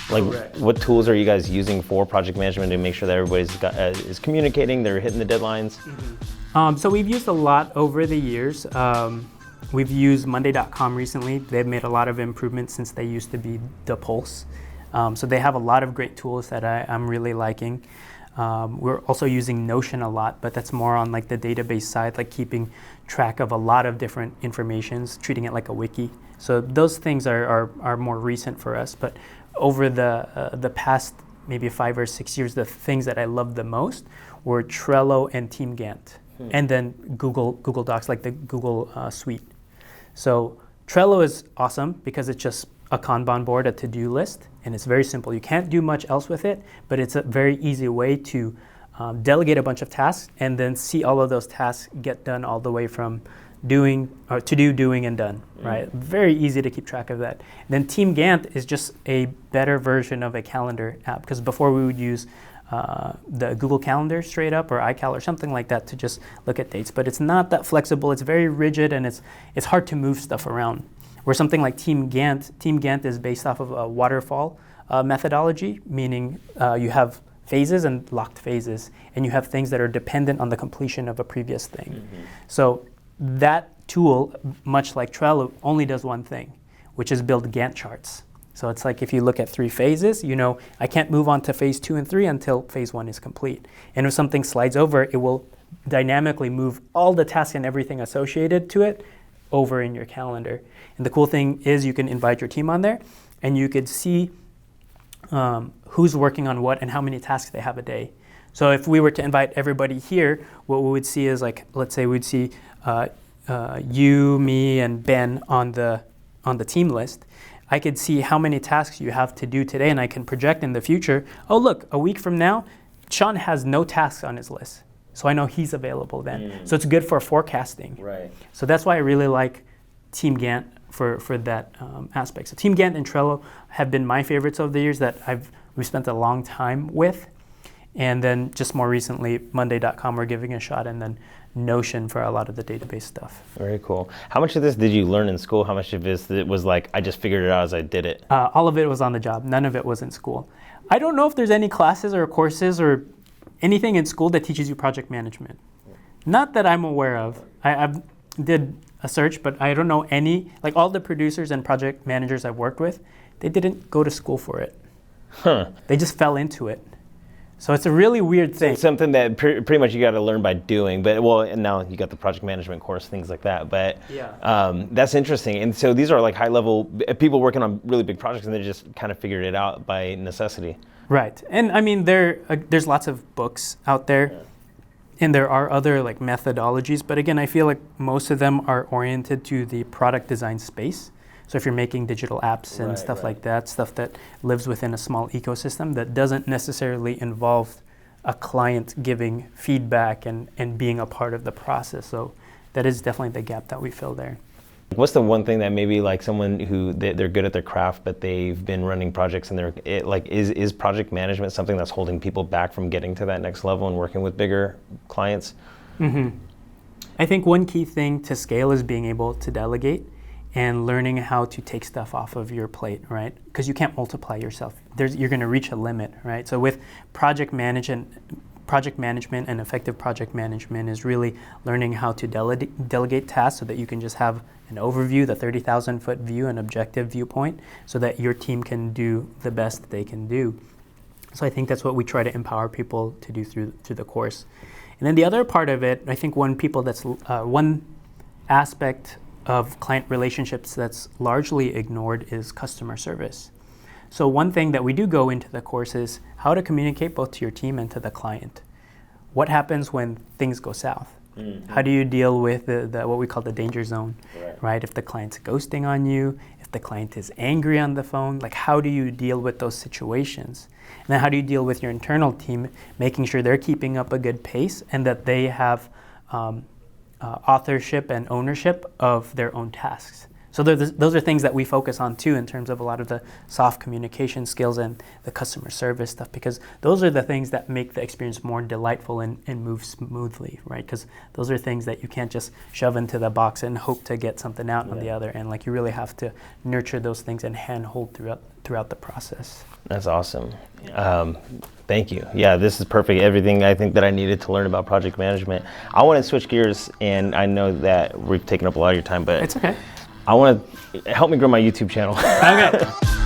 Like, Correct. what tools are you guys using for project management to make sure that everybody's is communicating, they're hitting the deadlines? So we've used a lot over the years. We've used Monday.com recently. They've made a lot of improvements since they used to be The Pulse. So they have a lot of great tools that I'm really liking. We're also using Notion a lot, but that's more on like the database side, like keeping track of a lot of different informations, treating it like a wiki. So those things are more recent for us. But over the past maybe 5 or 6 years, the things that I loved the most were Trello and Team Gantt, and then Google Docs, like the Google Suite. So Trello is awesome because it's just a Kanban board, a to-do list, and it's very simple. You can't do much else with it, but it's a very easy way to delegate a bunch of tasks and then see all of those tasks get done all the way from doing, or to do, doing, and done, right? Very easy to keep track of that. And then Team Gantt is just a better version of a calendar app, because before we would use the Google Calendar straight up, or iCal or something like that, to just look at dates. But it's not that flexible. It's very rigid, and it's hard to move stuff around. Where something like Team Gantt is based off of a waterfall methodology, meaning you have phases and locked phases, and you have things that are dependent on the completion of a previous thing. So that tool, much like Trello, only does one thing, which is build Gantt charts. So it's like if you look at 3 phases, you know, I can't move on to phase 2 and 3 until phase 1 is complete. And if something slides over, it will dynamically move all the tasks and everything associated to it over in your calendar. And the cool thing is you can invite your team on there, and you could see who's working on what and how many tasks they have a day. So if we were to invite everybody here, what we would see is, like, let's say we'd see you, me, and Ben on the team list. I could see how many tasks you have to do today, and I can project in the future, oh look, a week from now, Sean has no tasks on his list. So I know he's available then. So it's good for forecasting. Right. So that's why I really like Team Gantt for that aspect. So Team Gantt and Trello have been my favorites over the years that we've spent a long time with. And then just more recently, Monday.com we're giving a shot, and then Notion for a lot of the database stuff. Very cool. How much of this did you learn in school? How much of this it was like, I just figured it out as I did it? All of it was on the job. None of it was in school. I don't know if there's any classes or courses or anything in school that teaches you project management. Not that I'm aware of. I did a search, but I don't know any. Like all the producers and project managers I've worked with, they didn't go to school for it. Huh. They just fell into it. So it's a really weird thing. It's something that pretty much you got to learn by doing. But well, and now you got the project management course, things like that. But that's interesting. And so these are like high level people working on really big projects, and they just kind of figured it out by necessity. Right. And I mean, there's lots of books out there, and there are other like methodologies. But again, I feel like most of them are oriented to the product design space. So if you're making digital apps and stuff like that, stuff that lives within a small ecosystem that doesn't necessarily involve a client giving feedback and being a part of the process. So that is definitely the gap that we fill there. What's the one thing that maybe like someone who they're good at their craft, but they've been running projects and is project management something that's holding people back from getting to that next level and working with bigger clients? I think one key thing to scale is being able to delegate and learning how to take stuff off of your plate, right? Because you can't multiply yourself. You're going to reach a limit, right? So with project management and effective project management is really learning how to delegate tasks so that you can just have an overview, the 30,000-foot view, an objective viewpoint, so that your team can do the best they can do. So I think that's what we try to empower people to do through the course. And then the other part of it, I think one aspect of client relationships that's largely ignored is customer service. So one thing that we do go into the course is how to communicate both to your team and to the client. What happens when things go south? How do you deal with the what we call the danger zone, right? If the client's ghosting on you, if the client is angry on the phone, like how do you deal with those situations? And then how do you deal with your internal team, making sure they're keeping up a good pace and that they have authorship and ownership of their own tasks. So those are things that we focus on too in terms of a lot of the soft communication skills and the customer service stuff, because those are the things that make the experience more delightful and move smoothly, right? Because those are things that you can't just shove into the box and hope to get something out on the other end. Like, you really have to nurture those things and handhold throughout the process. That's awesome. Thank you. Yeah, this is perfect. Everything I think that I needed to learn about project management. I want to switch gears, and I know that we've taken up a lot of your time, but It's okay. I want to help me grow my YouTube channel. Okay.